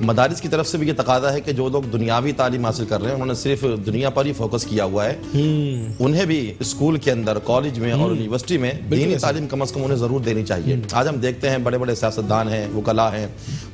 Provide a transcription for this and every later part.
مدارس کی طرف سے بھی یہ تقاضا ہے کہ جو لوگ دنیاوی تعلیم حاصل کر رہے ہیں انہوں نے صرف دنیا پر ہی فوکس کیا ہوا ہے، انہیں بھی اسکول کے اندر، کالج میں اور یونیورسٹی میں دینی تعلیم کم از کم انہیں ضرور دینی چاہیے۔ آج ہم دیکھتے ہیں بڑے بڑے سیاستدان ہیں، وکلاء ہیں،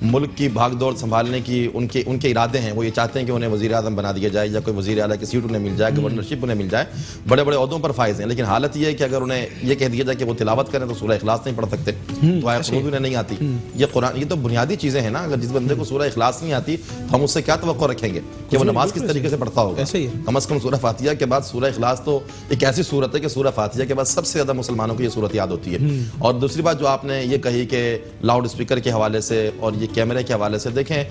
ملک کی بھاگ دوڑ سنبھالنے کی ان کے ارادے ہیں، وہ یہ چاہتے ہیں کہ انہیں وزیر اعظم بنا دیا جائے یا کوئی وزیر اعلیٰ کی سیٹ انہیں مل جائے، گورنرشپ انہیں مل جائے، بڑے بڑے عہدوں پر فائز ہیں، لیکن حالت یہ ہے کہ اگر انہیں یہ کہہ دیا جائے کہ وہ تلاوت کریں تو سورہ اخلاص نہیں پڑھ سکتے، تو آیت قنوت انہیں نہیں آتی۔ یہ قرآن، یہ تو بنیادی چیزیں ہیں نا، اگر جس بندے کو سورہ اخلاص نہیں آتی تو ہم اس سے کیا توقع رکھیں گے کہ وہ نماز کس طریقے سے پڑھتا ہوگا؟ کم از کم سورہ فاتحہ کے بعد سورہ اخلاص تو ایک ایسی صورت ہے کہ سورہ فاتحہ کے بعد سب سے زیادہ مسلمانوں کو یہ صورت یاد ہوتی ہے۔ اور دوسری بات جو آپ نے یہ کہی کہ لاؤڈ اسپیکر کے حوالے سے اور یہ کیمرے کے حوالے سے، دیکھیں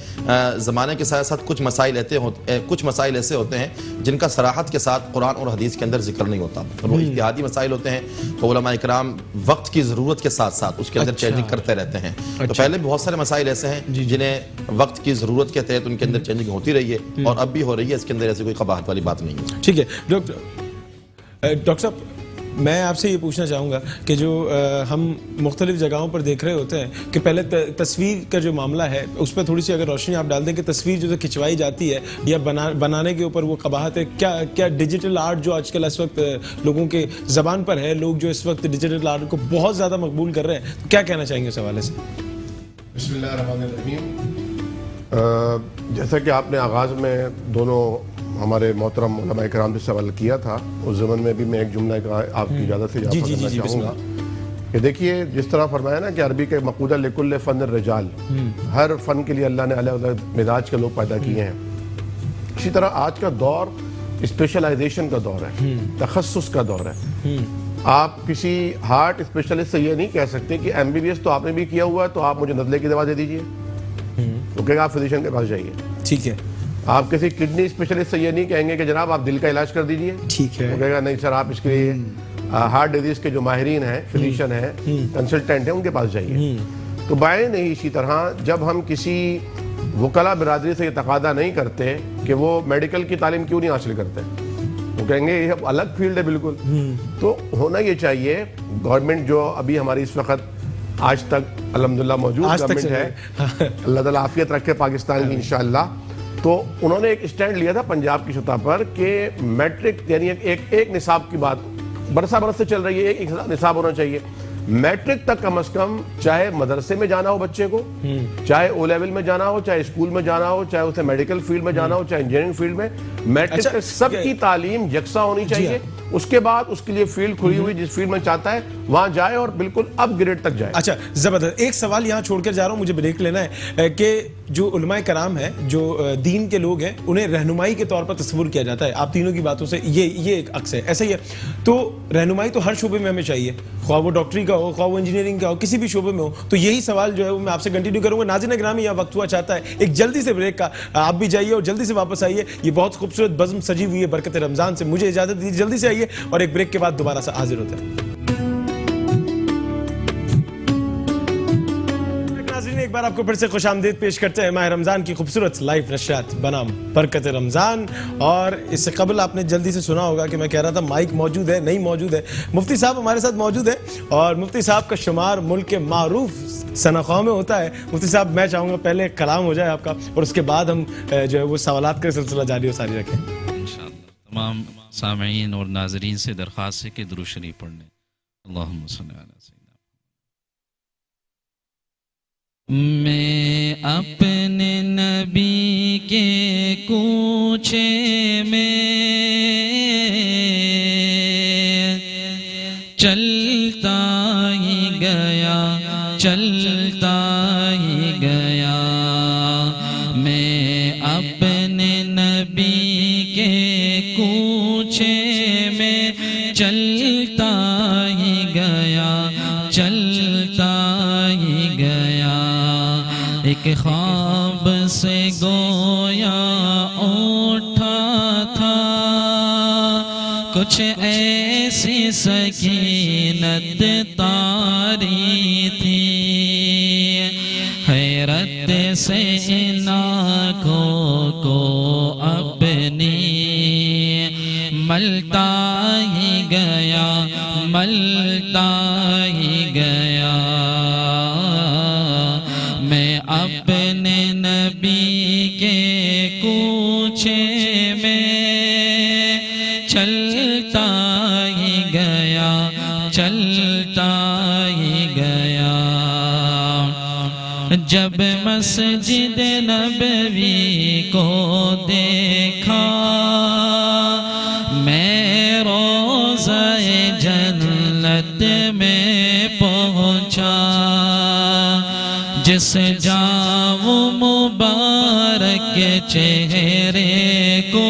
زمانے کے ساتھ ساتھ کچھ مسائل ایسے ہوتے ہیں جن کا صراحت کے ساتھ قرآن اور حدیث کے اندر ذکر نہیں ہوتا، اور وہ اجتہادی مسائل ہوتے ہیں، تو علماء کرام وقت کی ضرورت کے ساتھ ساتھ اس کے اندر چینجنگ کرتے رہتے ہیں۔ تو پہلے بھی بہت سارے مسائل ایسے ہیں جنہیں وقت کی ضرورت کے تحت ان کے اندر چینجنگ ہوتی رہی ہے، اور اب بھی ہو رہی ہے، اس کے اندر ایسی کوئی قباحت والی بات نہیں ہے۔ ٹھیک ہے ڈاکٹر صاحب، میں آپ سے یہ پوچھنا چاہوں گا کہ جو ہم مختلف جگہوں پر دیکھ رہے ہوتے ہیں کہ پہلے تصویر کا جو معاملہ ہے اس پہ تھوڑی سی اگر روشنی آپ ڈال دیں کہ تصویر جو کھنچوائی جاتی ہے یا بنانے کے اوپر وہ قباحت ہے، کیا ڈیجیٹل آرٹ جو آج کل اس وقت لوگوں کے زبان پر ہے، لوگ جو اس وقت ڈیجیٹل آرٹ کو بہت زیادہ مقبول کر رہے ہیں، تو کیا کہنا چاہیں گے اس حوالے سے؟ بسم اللہ الرحمن الرحیم۔ جیسا کہ آپ نے آغاز میں دونوں ہمارے محترم علماء کرام سے سوال کیا تھا، اس زمن میں بھی میں ایک جملہ آپ کی اجازت سے اضافہ کرنا چاہوں گا کہ دیکھیے جس طرح فرمایا نا کہ عربی کے مقودہ لکل فن الرجال، ہر فن کے لیے اللہ نے الگ الگ مزاج کے لوگ پیدا کیے ہیں، اسی طرح آج کا دور اسپیشلائزیشن کا دور ہے، تخصص کا دور ہے۔ آپ کسی ہارٹ اسپیشلسٹ سے یہ نہیں کہہ سکتے کہ ایم بی بی ایس تو آپ نے بھی کیا ہوا ہے تو آپ مجھے نزلے کی دوا دے دیجئے، تو کہے گا آپ فزیشین کے پاس جائیے۔ ٹھیک ہے۔ آپ کسی کڈنی اسپیشلسٹ سے یہ نہیں کہیں گے کہ جناب آپ دل کا علاج کر دیجئے، ٹھیک ہے، وہ کہے گا نہیں سر آپ اس کے لیے ہارٹ ڈیزیز کے جو ماہرین ہیں، فزیشین ہیں، کنسلٹنٹ ہیں، ان کے پاس جائیے۔ تو بائیں نہیں، اسی طرح جب ہم کسی وکلا برادری سے یہ تقاضا نہیں کرتے کہ وہ میڈیکل کی تعلیم کیوں نہیں حاصل کرتے، وہ کہیں گے یہ الگ فیلڈ ہے بالکل، تو ہونا یہ چاہیے گورنمنٹ جو ابھی ہماری اس وقت آج تک الحمدللہ موجود گورنمنٹ ہے، اللہ تعالیٰ عافیت رکھے پاکستان کی انشاءاللہ، تو انہوں نے ایک اسٹینڈ لیا تھا پنجاب کی سطح پر کہ میٹرک یعنی ایک نصاب کی بات برسہ برس سے چل رہی ہے، ایک نصاب ہونا چاہیے، میٹرک تک کم از کم، چاہے مدرسے میں جانا ہو بچے کو، چاہے او لیول میں جانا ہو، چاہے اسکول میں جانا ہو، چاہے اسے میڈیکل فیلڈ میں جانا ہو، چاہے انجینئرنگ فیلڈ میں، میٹرک تک سب کی تعلیم یکساں ہونی چاہیے۔ اس کے بعد اس کے لیے فیلڈ کھلی ہوئی، جس فیلڈ میں چاہتا ہے وہاں جائے اور بالکل اپ گریڈ تک جائے۔ اچھا زبردست، ایک سوال یہاں چھوڑ کر جا رہا ہوں، مجھے بریک لینا ہے کہ جو علماء کرام ہیں، جو دین کے لوگ ہیں، انہیں رہنمائی کے طور پر تصور کیا جاتا ہے، آپ تینوں کی باتوں سے یہ ایک عکس ہے، ایسا ہی ہے، تو رہنمائی تو ہر شعبے میں ہمیں چاہیے، خواہ وہ ڈاکٹری کا ہو، خواہ وہ انجینئرنگ کا ہو، کسی بھی شعبے میں ہو، تو یہی سوال جو ہے وہ میں آپ سے کنٹینیو کروں گا۔ ناظرین گرامی، یہاں وقت ہوا چاہتا ہے ایک جلدی سے بریک کا، آپ بھی جائیے اور جلدی سے واپس آئیے، یہ بہت خوبصورت بزم سجی ہوئی ہے برکت رمضان سے، مجھے اجازت دیجیے، جلدی سے آئیے اور ایک بریک کے بعد دوبارہ سے حاضر ہوتے ہیں۔ ایک بار آپ کو پھر سے خوش آمدید پیش کرتے ہیں ماہ رمضان کی خوبصورت لائیو نشریات بنام برکت رمضان، اور اس سے قبل آپ نے جلدی سے سنا ہوگا کہ میں کہہ رہا تھا مائک موجود ہے، نہیں موجود ہے، مفتی صاحب ہمارے ساتھ موجود ہیں، اور مفتی صاحب کا شمار ملک کے معروف سنخواہ میں ہوتا ہے۔ مفتی صاحب میں چاہوں گا پہلے کلام ہو جائے آپ کا، اور اس کے بعد ہم جو ہے وہ سوالات کا سلسلہ جاری و ساری رکھیں۔ انشاءاللہ تمام سامعین اور ناظرین سے درخواست ہے کہ درود شریف پڑھنے، اللہم صلی علی سیدنا۔ میں اپنے نبی کے کوچے میں چلتا ہی گیا، چلتا ہی گیا، میں اپنے نبی کے کوچے میں چلتا ہی گیا، چلتا ہی گیا، ایک خواب سے گویا اٹھا تھا، کچھ ایسی سکینت طاری تھی، حیرت سے ان آنکھوں کو اپنی ملتا ہی گیا، ملتا ہی گیا، میں اپنے نبی جب مسجد نبوی کو دیکھا میں روضہ جنت میں پہنچا جس جاؤ مبارک چہرے کو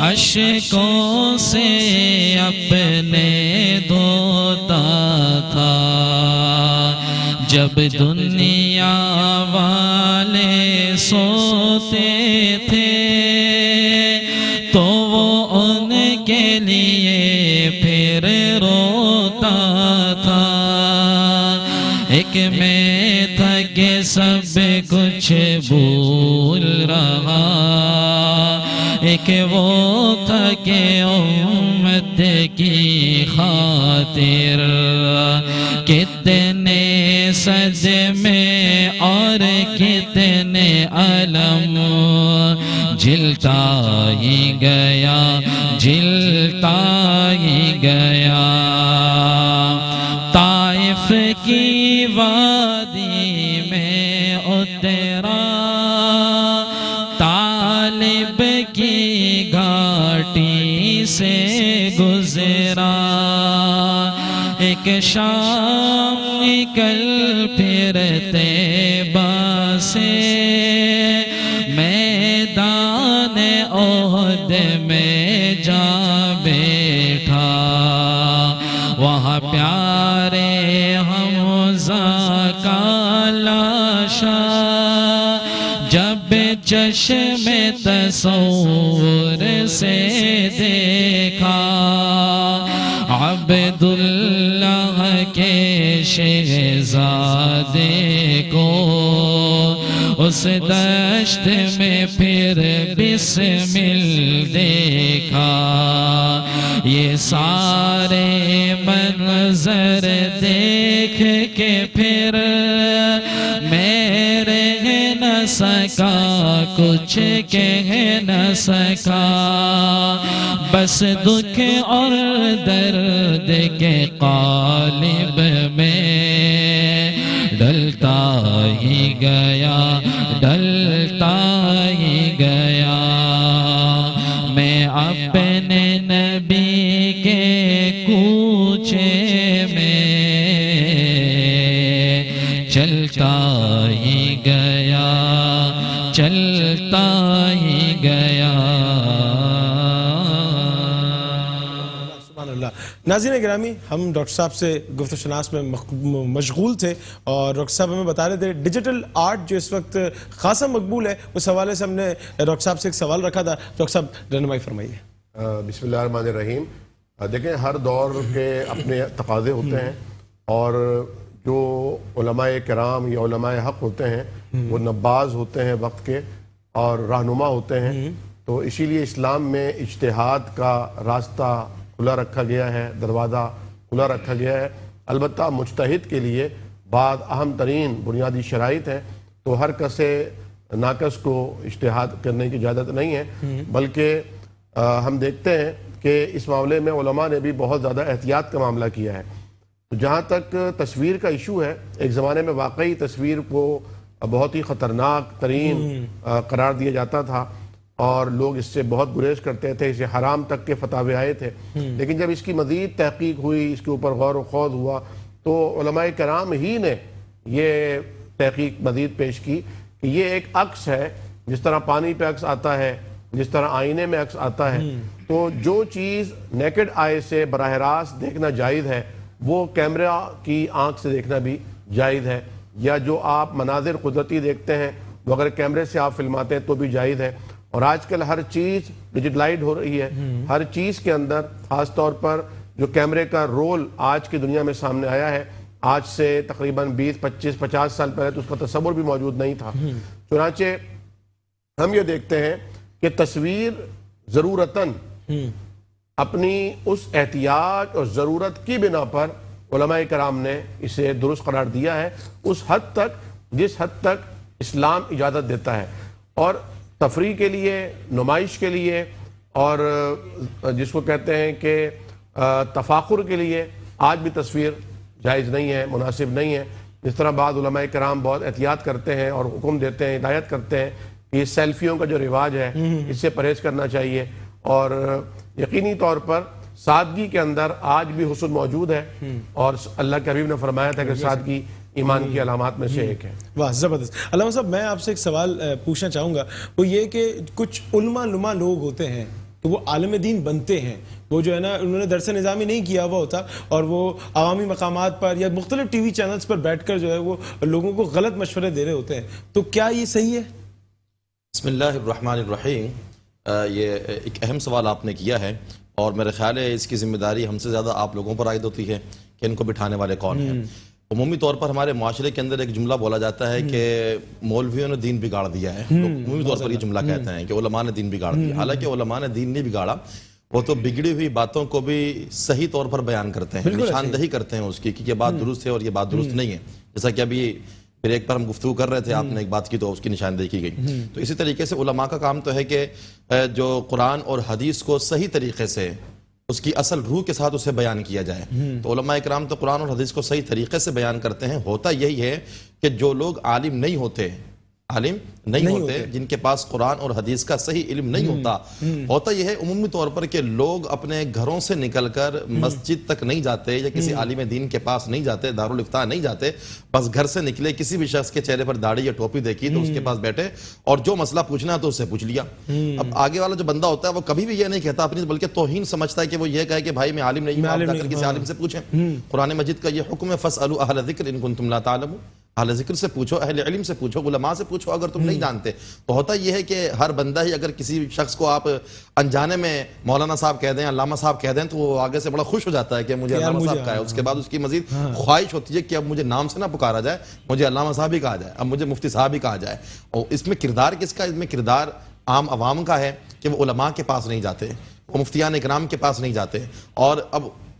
اشکوں سے اپنے دھوتا تھا جب دنیا والے سوتے تھے تو وہ ان کے لیے پھر روتا تھا ایک میں تھا کہ سب کچھ بھول رہا ایک وہ تھا کہ امت کی خاطر کتنے صدمے اور کتنے علم جھلتا ہی گیا جھلتا ہی گیا طائف کی وادی میں اترا طالب کی گھاٹی سے گزرا ایک شام نکل پھرتے سے میدان احد میں جا بیٹھا وہاں پیارے حمزہ کا لاشا جب چشم تصور سے دیکھا عبداللہ کے شہزادے کو اس دشت میں پھر بسمل دیکھا یہ سارے منظر دیکھ کے پھر میں رہ نہ سکا کچھ کہہ نہ سکا بس دکھ اور درد کے قالب میں ڈلتا ہی گیا ڈلتا ہی گیا میں اپنے نبی کے کوچے میں چلتا ہی گیا چلتا ہی گیا ناظرین گرامی ہم ڈاکٹر صاحب سے گفت و شناس میں مشغول تھے اور ڈاکٹر صاحب ہمیں بتا رہے تھے ڈیجیٹل آرٹ جو اس وقت خاصا مقبول ہے اس حوالے سے ہم نے ڈاکٹر صاحب سے ایک سوال رکھا تھا ڈاکٹر صاحب رہنمائی فرمائیے بسم اللہ الرحمن الرحیم دیکھیں ہر دور کے اپنے تقاضے ہوتے ہیں اور جو علماء کرام یا علماء حق ہوتے ہیں وہ نباز ہوتے ہیں وقت کے اور رہنما ہوتے ہیں تو اسی لیے اسلام میں اجتہاد کا راستہ کھلا رکھا گیا ہے دروازہ کھلا رکھا گیا ہے البتہ مجتہد کے لیے بعض اہم ترین بنیادی شرائط ہیں تو ہر کسے ناقص کو اجتہاد کرنے کی اجازت نہیں ہے بلکہ ہم دیکھتے ہیں کہ اس معاملے میں علماء نے بھی بہت زیادہ احتیاط کا معاملہ کیا ہے تو جہاں تک تصویر کا ایشو ہے ایک زمانے میں واقعی تصویر کو بہت ہی خطرناک ترین قرار دیا جاتا تھا اور لوگ اس سے بہت گریز کرتے تھے اسے حرام تک کے فتاوے آئے تھے لیکن جب اس کی مزید تحقیق ہوئی اس کے اوپر غور و خوض ہوا تو علماء کرام ہی نے یہ تحقیق مزید پیش کی کہ یہ ایک عکس ہے جس طرح پانی پہ عکس آتا ہے جس طرح آئینے میں عکس آتا ہے تو جو چیز نیکڈ آئے سے براہ راست دیکھنا جائز ہے وہ کیمرہ کی آنکھ سے دیکھنا بھی جائز ہے یا جو آپ مناظر قدرتی دیکھتے ہیں وہ اگر کیمرے سے آپ فلماتے ہیں تو بھی جائز ہے اور آج کل ہر چیز ڈیجیٹلائز ہو رہی ہے ہر چیز کے اندر خاص طور پر جو کیمرے کا رول آج کی دنیا میں سامنے آیا ہے آج سے تقریباً 20 25 50 سال پہلے تو اس کا تصور بھی موجود نہیں تھا چنانچہ ہم یہ دیکھتے ہیں کہ تصویر ضرورتاً اپنی اس احتیاط اور ضرورت کی بنا پر علماء کرام نے اسے درست قرار دیا ہے اس حد تک جس حد تک اسلام اجازت دیتا ہے اور تفریح کے لیے نمائش کے لیے اور جس کو کہتے ہیں کہ تفاخر کے لیے آج بھی تصویر جائز نہیں ہے مناسب نہیں ہے جس طرح بعض علماء کرام بہت احتیاط کرتے ہیں اور حکم دیتے ہیں، ہدایت کرتے ہیں کہ سیلفیوں کا جو رواج ہے اس سے پرہیز کرنا چاہیے، اور یقینی طور پر سادگی کے اندر آج بھی حسن موجود ہے، اور اللہ کے حبیب نے فرمایا تھا کہ سادگی ایمان کی علامات میں سے ایک ہے۔ واہ زبردست۔ علامہ صاحب میں آپ سے ایک سوال پوچھنا چاہوں گا، وہ یہ کہ کچھ علماء نما لوگ ہوتے ہیں تو وہ عالم دین بنتے ہیں، وہ جو ہے نا انہوں نے درس نظامی نہیں کیا ہوا ہوتا اور وہ عوامی مقامات پر یا مختلف ٹی وی چینلز پر بیٹھ کر جو ہے وہ لوگوں کو غلط مشورے دے رہے ہوتے ہیں، تو کیا یہ صحیح ہے؟ بسم اللہ الرحمن الرحیم۔ یہ ایک اہم سوال آپ نے کیا ہے، اور میرے خیال ہے اس کی ذمہ داری ہم سے زیادہ آپ لوگوں پر عائد ہوتی ہے کہ ان کو بٹھانے والے کون ہیں۔ عمومی طور پر ہمارے معاشرے کے اندر ایک جملہ بولا جاتا ہے کہ مولویوں نے دین بگاڑ دیا ہے، لوگ عمومی طور پر یہ جملہ کہتے ہیں کہ علماء نے دین بگاڑ دیا، حالانکہ علماء نے دین نہیں بگاڑا، وہ تو بگڑی ہوئی باتوں کو بھی صحیح طور پر بیان کرتے ہیں، نشاندہی کرتے ہیں اس کی کہ یہ بات درست ہے اور یہ بات درست نہیں ہے۔ جیسا کہ ابھی بریک پر ہم گفتگو کر رہے تھے، آپ نے ایک بات کی تو اس کی نشاندہی کی گئی۔ تو اسی طریقے سے علماء کا کام تو ہے کہ جو قرآن اور حدیث کو صحیح طریقے سے اس کی اصل روح کے ساتھ اسے بیان کیا جائے۔ تو علماء اکرام تو قرآن اور حدیث کو صحیح طریقے سے بیان کرتے ہیں۔ ہوتا یہی ہے کہ جو لوگ عالم نہیں ہوتے، جن کے پاس قرآن اور حدیث کا صحیح علم نہیں ہوتا یہ ہے عمومی طور پر کہ لوگ اپنے گھروں سے نکل کر مسجد تک نہیں جاتے یا کسی عالم دین کے پاس نہیں جاتے، دارالافتاء نہیں جاتے، بس گھر سے نکلے، کسی بھی شخص کے چہرے پر داڑھی یا ٹوپی دیکھی تو اس کے پاس بیٹھے اور جو مسئلہ پوچھنا ہے تو اس سے پوچھ لیا۔ اب آگے والا جو بندہ ہوتا ہے وہ کبھی بھی یہ نہیں کہتا اپنی، بلکہ توہین سمجھتا ہے کہ وہ یہ کہے کہ بھائی میں عالم نہیں ہوں، آپ جا کر کسی عالم سے پوچھیں۔ قرآن مجید کا یہ حکم ہے فَاسْأَلُوا أَهْلَ الذِّكْرِ إِن كُنتُمْ لَا تَعْلَمُونَ، اہل ذکر سے پوچھو، اہل علم سے پوچھو، علماء سے پوچھو اگر تم نہیں جانتے۔ تو ہوتا یہ ہے کہ ہر بندہ ہی اگر کسی شخص کو آپ انجانے میں مولانا صاحب کہہ دیں، علامہ صاحب کہہ دیں، تو وہ آگے سے بڑا خوش ہو جاتا ہے کہ مجھے علامہ صاحب کہا ہے۔ اس کے بعد اس کی مزید خواہش ہوتی ہے کہ اب مجھے نام سے نہ پکارا جائے، مجھے علامہ صاحب ہی کہا جائے، اب مجھے مفتی صاحب ہی کہا جائے۔ اور اس میں کردار کس کا؟ اس میں کردار عام عوام کا ہے کہ وہ علماء کے پاس نہیں جاتے، وہ مفتیان اکرام کے پاس نہیں جاتے۔ اور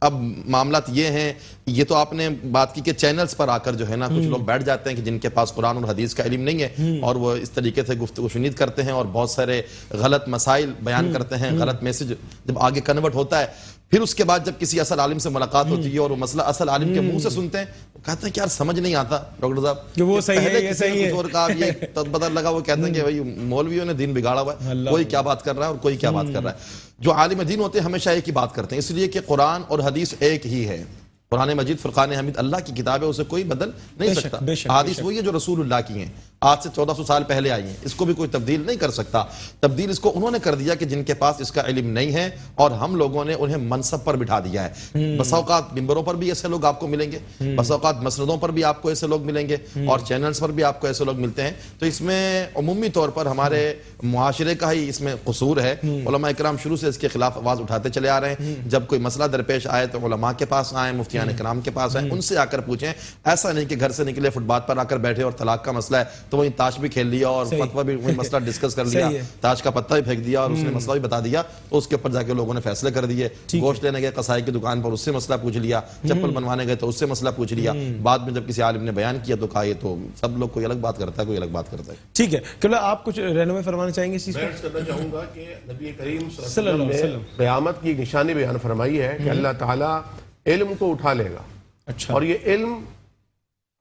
اب معاملات یہ ہیں، یہ تو آپ نے بات کی کہ چینلز پر آ کر جو ہے نا کچھ لوگ بیٹھ جاتے ہیں کہ جن کے پاس قرآن اور حدیث کا علم نہیں ہے، اور وہ اس طریقے سے گفتگو شنید کرتے ہیں اور بہت سارے غلط مسائل بیان کرتے ہیں، غلط میسج جب آگے کنورٹ ہوتا ہے، پھر اس کے بعد جب کسی اصل عالم سے ملاقات ہوتی ہے اور وہ مسئلہ اصل عالم کے منہ سے سنتے ہیں، کہتے ہیں کہ یار سمجھ نہیں آتا ڈاکٹر صاحب کہ وہ صحیح ہے، یہ کسی صحیح نے ہے، کچھ اور کہا، یہ پتہ لگا وہ کہتے ہیں کہ بھائی مولویوں نے دین بگاڑا ہوا ہے، کوئی کیا بات کر رہا ہے اور کوئی کیا بات کر رہا ہے۔ جو عالم دین ہوتے ہیں ہمیشہ ایک ہی بات کرتے ہیں، اس لیے کہ قرآن اور حدیث ایک ہی ہے۔ قرآن مجید فرقان حمید اللہ کی کتاب ہے، اسے کوئی بدل نہیں سکتا۔ حدیث وہی ہے جو رسول اللہ کی ہیں، آج سے 1400 سال پہلے آئی ہیں، اس کو بھی کوئی تبدیل نہیں کر سکتا۔ تبدیل اس کو انہوں نے کر دیا کہ جن کے پاس اس کا علم نہیں ہے، اور ہم لوگوں نے انہیں منصب پر بٹھا دیا ہے۔ بس اوقات ممبروں پر بھی ایسے لوگ آپ کو ملیں گے، بس اوقات مسندوں پر بھی آپ کو ایسے لوگ ملیں گے، اور چینلز پر بھی آپ کو ایسے لوگ ملتے ہیں۔ تو اس میں عمومی طور پر ہمارے معاشرے کا ہی اس میں قصور ہے۔ علماء اکرام شروع سے اس کے خلاف آواز اٹھاتے چلے آ رہے ہیں، جب کوئی مسئلہ درپیش آئے تو علماء کے پاس آئیں، مفتیان اکرام کے پاس آئیں، ان سے آ کر پوچھیں۔ ایسا نہیں کہ گھر سے نکلے فٹ پاتھ پر آ کر بیٹھے اور طلاق کا مسئلہ ہے تو وہیں تاش بھی کھیل لیا اور فتویٰ بھی وہی مسئلہ ڈسکس کر لیا، تاش کا پتہ بھی پھینک دیا اور اس نے مسئلہ بھی بتا دیا، تو اس کے اوپر جا کے لوگوں نے فیصلے کر دیے۔ گوشت لینے گئے قصائی کی دکان پر، اس سے مسئلہ پوچھ لیا، چپل بنوانے گئے تو اس سے مسئلہ پوچھ لیا، بعد میں جب کسی عالم نے بیان کیا تو کہا یہ تو سب لوگ کوئی الگ بات کرتا ہے، کوئی الگ بات کرتا ہے۔ ٹھیک ہے، کیا آپ کچھ رہنمائی فرمانا چاہیں گے اس چیز میں کرنا چاہوں گا کہ نبی کریم صلی اللہ علیہ وسلم نے قیامت کی نشانی بیان فرمائی ہے کہ اللہ تعالیٰ علم کو اٹھا لے گا، اور یہ علم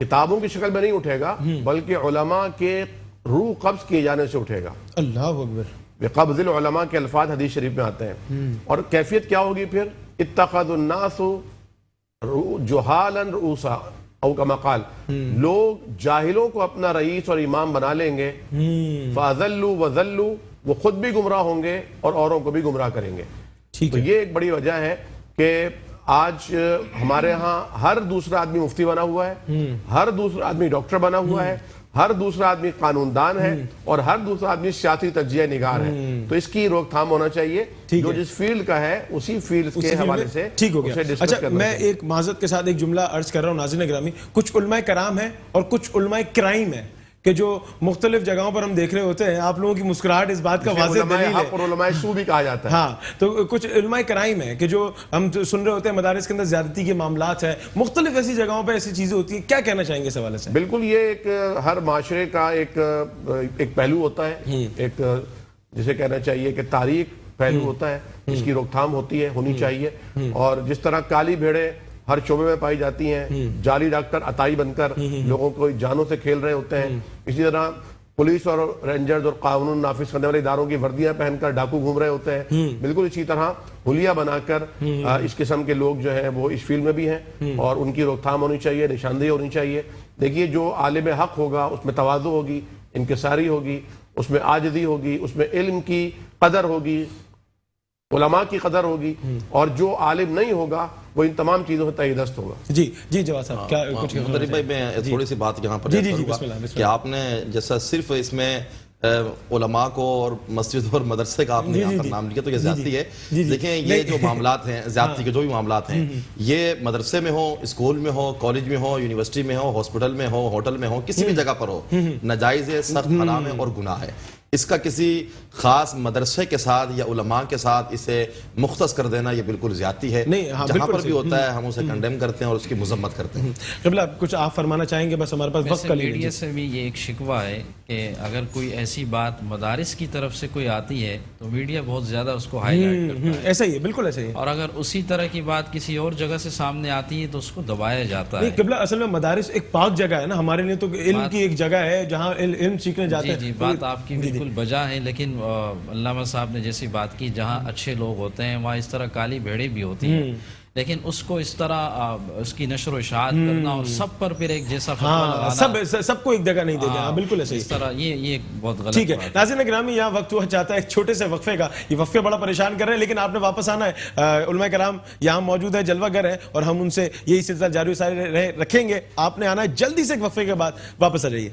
کتابوں کی شکل میں نہیں اٹھے گا بلکہ علماء کے روح قبض کیے جانے سے اٹھے گا۔ اللہ اکبر۔ بقبض العلماء کے الفاظ حدیث شریف میں آتے ہیں، اور کیفیت کیا ہوگی پھر؟ اتخذ الناس جہالا رؤوسا او کما قال، لوگ جاہلوں کو اپنا رئیس اور امام بنا لیں گے، فاضلوا وضلوا، وہ خود بھی گمراہ ہوں گے اور اوروں کو بھی گمراہ کریں گے۔ تو یہ ایک بڑی وجہ ہے کہ آج ہمارے ہاں ہر دوسرا آدمی مفتی بنا ہوا ہے، ہر دوسرا آدمی ڈاکٹر بنا ہوا ہے، ہر دوسرا آدمی قانون دان ہے، اور ہر دوسرا آدمی سیاسی تجزیہ نگار ہے۔ تو اس کی روک تھام ہونا چاہیے، جو جس فیلڈ کا ہے اسی فیلڈ کے حوالے سے ٹھیک ہو گیا۔ اچھا، میں ایک معذرت کے ساتھ ایک جملہ عرض کر رہا ہوں ناظرین گرامی، کچھ علماء کرام ہیں اور کچھ علماء کرائم ہیں کہ جو مختلف جگہوں پر ہم دیکھ رہے ہوتے ہیں۔ آپ لوگوں کی مسکراہٹ اس بات کا واضح دلیل ہے۔ اور علماء سو بھی کہا جاتا ہے۔ ہاں، تو کچھ علماء کرائم ہیں کہ جو ہم سن رہے ہوتے ہیں مدارس کے اندر زیادتی کے معاملات ہیں، مختلف ایسی جگہوں پہ ایسی چیزیں ہوتی ہیں، کیا کہنا چاہیں گے اس حوالے سے؟ بالکل، یہ ایک ہر معاشرے کا ایک پہلو ہوتا ہے، ایک جسے کہنا چاہیے کہ تاریخ پہلو ہوتا ہے، اس کی روک تھام ہوتی ہے، ہونی چاہیے۔ اور جس طرح کالی بھیڑیں ہر شعبے میں پائی جاتی ہیں. جعلی ڈاکٹر عطائی بن کر لوگوں کو جانوں سے کھیل رہے ہوتے ہیں. اسی طرح پولیس اور رینجرز اور قانون نافذ کرنے والے اداروں کی وردیاں پہن کر ڈاکو گھوم رہے ہوتے ہیں. بالکل اسی طرح حلیہ بنا کر اس قسم کے لوگ جو ہیں وہ اس فیلڈ میں بھی ہیں اور ان کی روک تھام ہونی چاہیے, نشاندہی ہونی چاہیے. دیکھیے جو عالم حق ہوگا اس میں تواضع ہوگی, انکساری ہوگی, اس میں عاجزی ہوگی, اس میں علم کی قدر ہوگی, علماء کی قدر ہوگی, اور جو عالم نہیں ہوگا وہ ان تمام چیزوں سے تہی دست ہوگا. جی جی جواد صاحب کیا کچھ محمد بھائی میں تھوڑی سی بات یہاں پر جی جی کروں جی گا بسم اللہ کہ آپ نے جیسا صرف اس میں علماء کو اور مسجد اور مدرسے کا آپ نے یہاں پر نام لیا تو یہ زیادتی ہے. دیکھیں یہ جو معاملات ہیں, زیادتی کے جو بھی معاملات ہیں, یہ مدرسے میں ہو, اسکول میں ہو, کالج میں ہو, یونیورسٹی میں ہو, ہاسپٹل میں ہو, ہوٹل میں ہو, کسی بھی جگہ پر ہو, ناجائز ہے, سخت حرام ہے اور گناہ ہے. اس کا کسی خاص مدرسے کے ساتھ یا علماء کے ساتھ اسے مختص کر دینا یہ بالکل زیادتی ہے. جہاں پر بھی ہوتا ہے ہم اسے کنڈیم کرتے ہیں اور اس کی مذمت کرتے ہیں. قبلہ کچھ آپ فرمانا چاہیں گے؟ بس ہمارے پاس وقت کا میڈیا سے بھی یہ ایک شکوہ ہے کہ اگر کوئی ایسی بات مدارس کی طرف سے کوئی آتی ہے تو میڈیا بہت زیادہ اس کو ہائی لائٹ کرتا ہے. ایسا ہی ہے, بالکل ایسا ہی ہے. اور اگر اسی طرح کی بات کسی اور جگہ سے سامنے آتی ہے تو اس کو دبایا جاتا ہے. قبلہ اصل میں مدارس ایک پاک جگہ ہے نا, ہمارے لیے تو علم کی ایک جگہ ہے جہاں علم سیکھنے جاتے ہیں. جی بات آپ کی بالکل بجا ہے, لیکن علامہ صاحب نے جیسی بات کی جہاں اچھے لوگ ہوتے ہیں وہاں اس طرح کالی بھیڑیں بھی ہوتی ہیں, لیکن اس کو اس طرح اس کی نشر و اشاعت کرنا اور سب پر پھر ایک جیسا فتویٰ لگانا, سب کو ایک جگہ نہیں دیتے. بالکل ایسے اس طرح یہ بہت غلط ٹھیک ہے. بات ناظرین گرامی, یہاں وقت ہوا چاہتا ہے ایک چھوٹے سے وقفے کا. یہ وقفے بڑا پریشان کر رہے ہیں لیکن آپ نے واپس آنا ہے. علماء کرام یہاں موجود ہے, جلوہ گر ہے, اور ہم ان سے یہی سلسلہ جاری رکھیں گے. آپ نے آنا ہے جلدی سے ایک وقفے کے بعد واپس آ جائیے.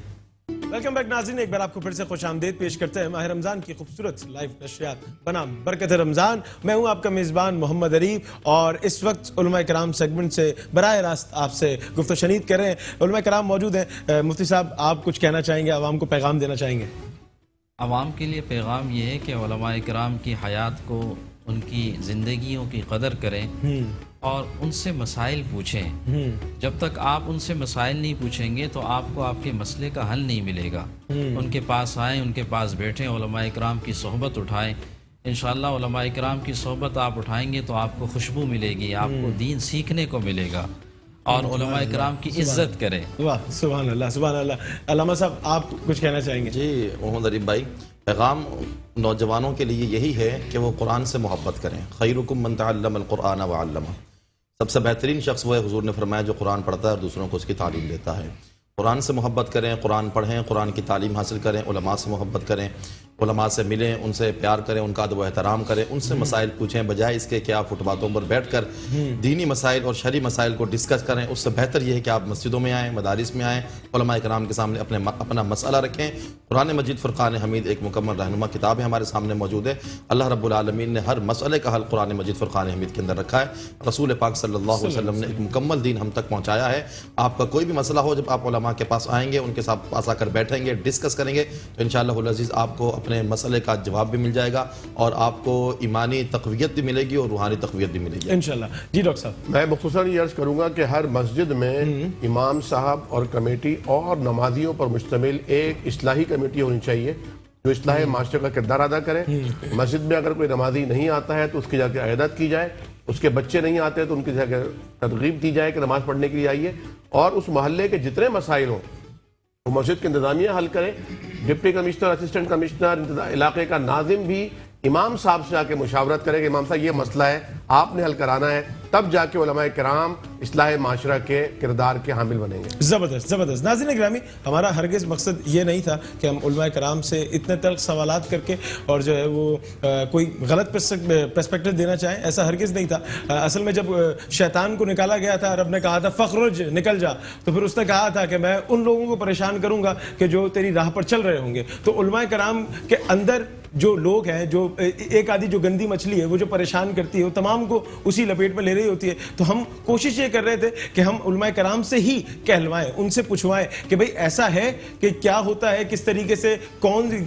ویلکم بیک ناظرین, ایک بار آپ کو پھر سے خوش آمدید پیش کرتے ہیں ماہ رمضان کی خوبصورت لائیو نشریات بنام برکت رمضان. میں ہوں آپ کا میزبان محمد عریب, اور اس وقت علماء کرام سیگمنٹ سے براہ راست آپ سے گفت و شنید کر رہے ہیں. علماء کرام موجود ہیں. مفتی صاحب آپ کچھ کہنا چاہیں گے, عوام کو پیغام دینا چاہیں گے؟ عوام کے لیے پیغام یہ ہے کہ علماء کرام کی حیات کو, ان کی زندگیوں کی قدر کریں اور ان سے مسائل پوچھیں. جب تک آپ ان سے مسائل نہیں پوچھیں گے تو آپ کو آپ کے مسئلے کا حل نہیں ملے گا. ان کے پاس آئیں, ان کے پاس بیٹھیں, علماء کرام کی صحبت اٹھائیں. انشاءاللہ علماء کرام کی صحبت آپ اٹھائیں گے تو آپ کو خوشبو ملے گی, آپ کو دین سیکھنے کو ملے گا, اور علماء کرام کی عزت کریں. واہ سبحان اللہ سبحان اللہ. علامہ صاحب آپ کچھ کہنا چاہیں گے؟ جی محمد عریب بھائی, پیغام نوجوانوں کے لیے یہی ہے کہ وہ قرآن سے محبت کریں. خیرکم من تعلم القرآن وعلمہ. سب سے بہترین شخص وہ ہے, حضور نے فرمایا, جو قرآن پڑھتا ہے اور دوسروں کو اس کی تعلیم دیتا ہے. قرآن سے محبت کریں, قرآن پڑھیں, قرآن کی تعلیم حاصل کریں, علماء سے محبت کریں, علماء سے ملیں, ان سے پیار کریں, ان کا ادب و احترام کریں, ان سے مسائل پوچھیں, بجائے اس کے کہ آپ فٹ باتوں پر بیٹھ کر دینی مسائل اور شرعی مسائل کو ڈسکس کریں. اس سے بہتر یہ ہے کہ آپ مسجدوں میں آئیں, مدارس میں آئیں, علماء کرام کے سامنے اپنا مسئلہ رکھیں. قرآن مجید فرقان حمید ایک مکمل رہنما کتاب ہے, ہمارے سامنے موجود ہے. اللہ رب العالمین نے ہر مسئلے کا حل قرآن مجید فرقان حمید کے اندر رکھا ہے. رسول پاک صلی اللہ علیہ وسلم نے ایک مکمل دین ہم تک پہنچایا ہے. آپ کا کوئی بھی مسئلہ ہو, جب آپ علماء کے پاس آئیں گے, ان کے ساتھ پاس آ کر بیٹھیں گے, ڈسکس کریں گے, تو انشاءاللہ العزیز آپ کو اپنے مسئلے کا جواب بھی مل جائے گا, اور آپ کو ایمانی تقویت بھی ملے گی اور روحانی تقویت بھی ملے گی انشاءاللہ. جی ڈاکٹر صاحب, میں مختصراً یہ عرض کروں گا کہ ہر مسجد میں امام صاحب اور کمیٹی اور نمازیوں پر مشتمل ایک اصلاحی کمیٹی ہونی چاہیے جو اصلاح معاشرے کا کردار ادا کرے. مسجد میں اگر کوئی نمازی نہیں آتا ہے تو اس کی جا کے عیادت کی جائے, اس کے بچے نہیں آتے تو ان کی جا کے ترغیب دی جائے کہ نماز پڑھنے کے لیے آئیے, اور اس محلے کے جتنے مسائل ہوں وہ مسجد کی انتظامیہ حل کرے. ڈپٹی کمشنر, اسسٹنٹ کمشنر, علاقے کا ناظم بھی امام صاحب سے آ کے مشاورت کرے کہ امام صاحب یہ مسئلہ ہے, آپ نے حل کرانا ہے, تب جا کے علماء کرام اصلاح معاشرہ کے کردار کے حامل بنیں گے. زبردست زبردست. ناظرین گرامی, ہمارا ہرگز مقصد یہ نہیں تھا کہ ہم علماء کرام سے اتنے تلخ سوالات کر کے اور جو ہے وہ کوئی غلط پرسپیکٹو دینا چاہیں, ایسا ہرگز نہیں تھا. اصل میں جب شیطان کو نکالا گیا تھا, رب نے کہا تھا فخرج نکل جا, تو پھر اس نے کہا تھا کہ میں ان لوگوں کو پریشان کروں گا کہ جو تیری راہ پر چل رہے ہوں گے. تو علماء کرام کے اندر جو لوگ ہیں, جو ایک آدھی جو گندی مچھلی ہے وہ جو پریشان کرتی ہے, وہ تمام کو اسی لپیٹ میں لے رہی ہوتی ہے. تو ہم کوشش یہ کر رہے تھے کہ ہم علماء کرام سے ہی کہلوائیں, ان سے پوچھوائیں کہ بھئی ایسا ہے کہ کیا ہوتا ہے, کس طریقے سے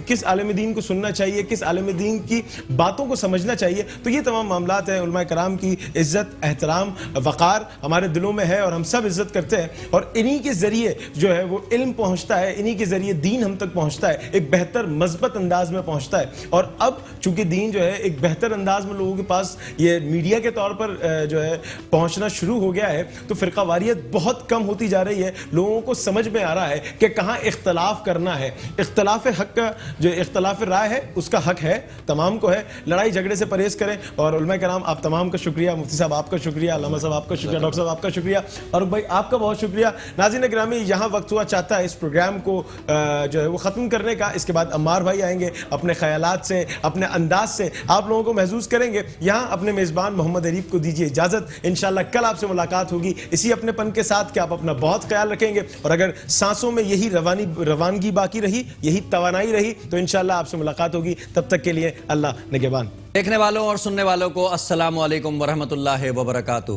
کس عالم دین کو سننا چاہیے, کس عالم دین کی باتوں کو سمجھنا چاہیے. تو یہ تمام معاملات ہیں. علماء کرام کی عزت, احترام, وقار ہمارے دلوں میں ہے اور ہم سب عزت کرتے ہیں, اور انہی کے ذریعے جو ہے وہ علم پہنچتا ہے, انہی کے ذریعے دین ہم تک پہنچتا ہے, ایک بہتر مثبت انداز میں پہنچتا ہے. اور اب چونکہ دین جو ہے ایک بہتر انداز میں لوگوں کے پاس یہ میڈیا کے طور پر جو ہے پہنچنا شروع ہو گیا ہے تو فرقہ واریت بہت کم ہوتی جا رہی ہے. لوگوں کو سمجھ میں آ رہا ہے کہ کہاں اختلاف کرنا ہے. اختلاف حق کا جو اختلاف رائے ہے اس کا حق ہے, تمام کو ہے. لڑائی جھگڑے سے پرہیز کریں. اور علماء کرام آپ تمام کا شکریہ, مفتی صاحب آپ کا شکریہ, علامہ صاحب آپ کا شکریہ, ڈاکٹر صاحب آپ کا شکریہ, اور بھائی آپ کا بہت شکریہ. ناظرین گرامی, یہاں وقت ہوا چاہتا ہے اس پروگرام کو جو ہے وہ ختم کرنے کا. اس کے بعد عمار بھائی آئیں گے, اپنے خیالات سے, اپنے انداز سے آپ لوگوں کو محظوظ کریں گے. یہاں اپنے میزبان محمد عریف کو دیجیے اجازت. انشاءاللہ کل آپ سے ملاقات ہوگی اسی اپنے پن کے ساتھ کہ آپ اپنا بہت خیال رکھیں گے, اور اگر سانسوں میں یہی روانگی باقی رہی, یہی توانائی رہی, تو انشاءاللہ آپ سے ملاقات ہوگی. تب تک کے لیے اللہ نگہبان. دیکھنے والوں اور سننے والوں کو السلام علیکم ورحمۃ اللہ وبرکاتہ.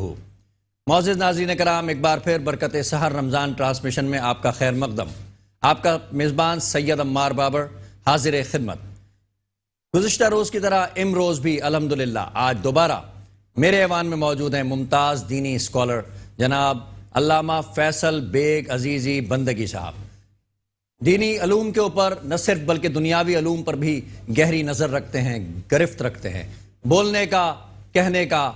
معزز ناظرین کرام, ایک بار پھر برکت سحر رمضان ٹرانسمیشن میں آپ کا خیر مقدم. آپ کا میزبان سید عمار بابر حاضر خدمت. گزشتہ روز کی طرح امروز بھی الحمدللہ آج دوبارہ میرے ایوان میں موجود ہیں ممتاز دینی اسکالر جناب علامہ فیصل بیگ عزیزی بندگی صاحب. دینی علوم کے اوپر نہ صرف بلکہ دنیاوی علوم پر بھی گہری نظر رکھتے ہیں, گرفت رکھتے ہیں. بولنے کا, کہنے کا,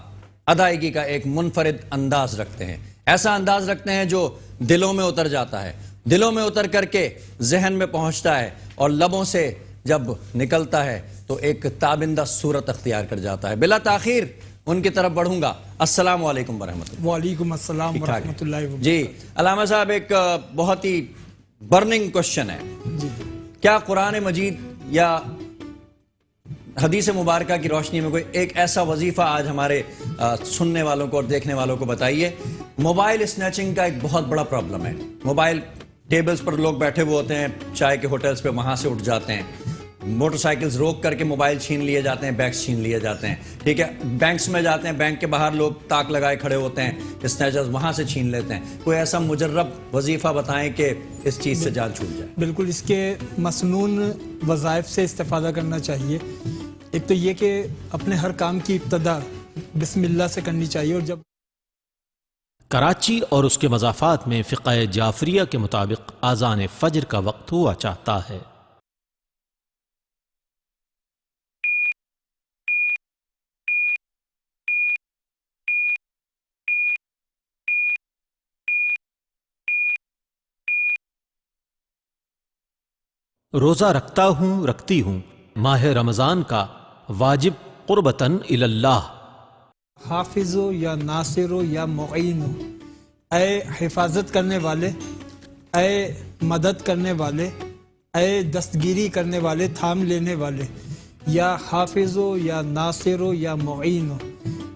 ادائیگی کا ایک منفرد انداز رکھتے ہیں. ایسا انداز رکھتے ہیں جو دلوں میں اتر جاتا ہے, دلوں میں اتر کر کے ذہن میں پہنچتا ہے, اور لبوں سے جب نکلتا ہے تو ایک تابندہ صورت اختیار کر جاتا ہے. بلا تاخیر ان کی طرف بڑھوں گا. السلام علیکم ورحمۃ اللہ. وعلیکم السلام ورحمۃ اللہ وبرکاتہ. جی علامہ صاحب, ایک بہت ہی برننگ کوشچن ہے. کیا قرآن مجید یا حدیث مبارکہ کی روشنی میں کوئی ایک ایسا وظیفہ آج ہمارے سننے والوں کو اور دیکھنے والوں کو بتائیے. موبائل سنیچنگ کا ایک بہت بڑا پرابلم ہے. موبائل ٹیبلز پر لوگ بیٹھے ہوئے ہوتے ہیں, چائے کے ہوٹلز پہ, وہاں سے اٹھ جاتے ہیں. موٹر سائیکلز روک کر کے موبائل چھین لیے جاتے ہیں, بیگز چھین لیے جاتے ہیں. ٹھیک ہے, بینکس میں جاتے ہیں, بینک کے باہر لوگ تاک لگائے کھڑے ہوتے ہیں, اسنیچرز وہاں سے چھین لیتے ہیں. کوئی ایسا مجرب وظیفہ بتائیں کہ اس چیز سے جان چھوٹ جائے. بالکل, اس کے مسنون وظائف سے استفادہ کرنا چاہیے. ایک تو یہ کہ اپنے ہر کام کی ابتدا بسم اللہ سے کرنی چاہیے. اور جب کراچی اور اس کے مضافات میں فقہ جعفریہ کے مطابق اذان فجر کا وقت ہوا چاہتا ہے. روزہ رکھتا ہوں, رکھتی ہوں ماہ رمضان کا واجب قربتاً اللہ. حافظ ہو یا ناصر ہو یا معین ہو, اے حفاظت کرنے والے, اے مدد کرنے والے, اے دستگیری کرنے والے, تھام لینے والے, یا حافظ ہو یا ناصر ہو یا معین ہو.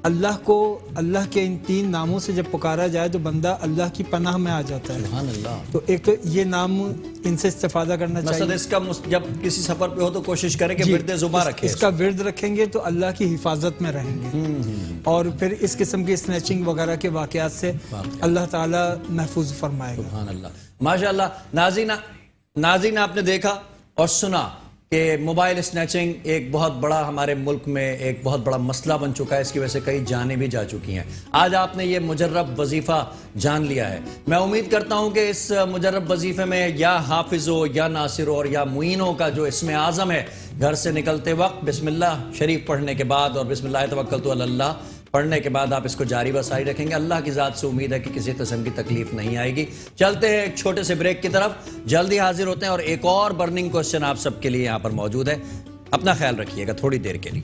اللہ کو اللہ کے ان تین ناموں سے جب پکارا جائے تو بندہ اللہ کی پناہ میں آ جاتا ہے. سبحان اللہ. تو ایک تو یہ نام ان سے استفادہ کرنا مثلا چاہیے. اس کا جب کسی سفر پہ ہو تو کوشش کریں کہ ورد زباں رکھیں. اس کا ورد رکھیں گے تو اللہ کی حفاظت میں رہیں گے, اور پھر اس قسم کی سنیچنگ وغیرہ کے واقعات سے اللہ تعالیٰ محفوظ فرمائے گا. سبحان اللہ, ماشاء اللہ. ناظرین آپ نے دیکھا اور سنا کہ موبائل سنیچنگ ایک بہت بڑا ہمارے ملک میں ایک بہت بڑا مسئلہ بن چکا ہے. اس کی وجہ سے کئی جانیں بھی جا چکی ہیں. آج آپ نے یہ مجرب وظیفہ جان لیا ہے. میں امید کرتا ہوں کہ اس مجرب وظیفے میں یا حافظ ہو یا ناصر ہو اور یا معینوں کا جو اسم اعظم ہے, گھر سے نکلتے وقت بسم اللہ شریف پڑھنے کے بعد اور بسم اللہ توکلت علی اللہ پڑھنے کے بعد آپ اس کو جاری و ساری رکھیں گے. اللہ کی ذات سے امید ہے کہ کسی قسم کی تکلیف نہیں آئے گی. چلتے ہیں ایک چھوٹے سے بریک کی طرف, جلدی حاضر ہوتے ہیں اور ایک اور برننگ کوشچن آپ سب کے لیے یہاں پر موجود ہے. اپنا خیال رکھیے گا تھوڑی دیر کے لیے.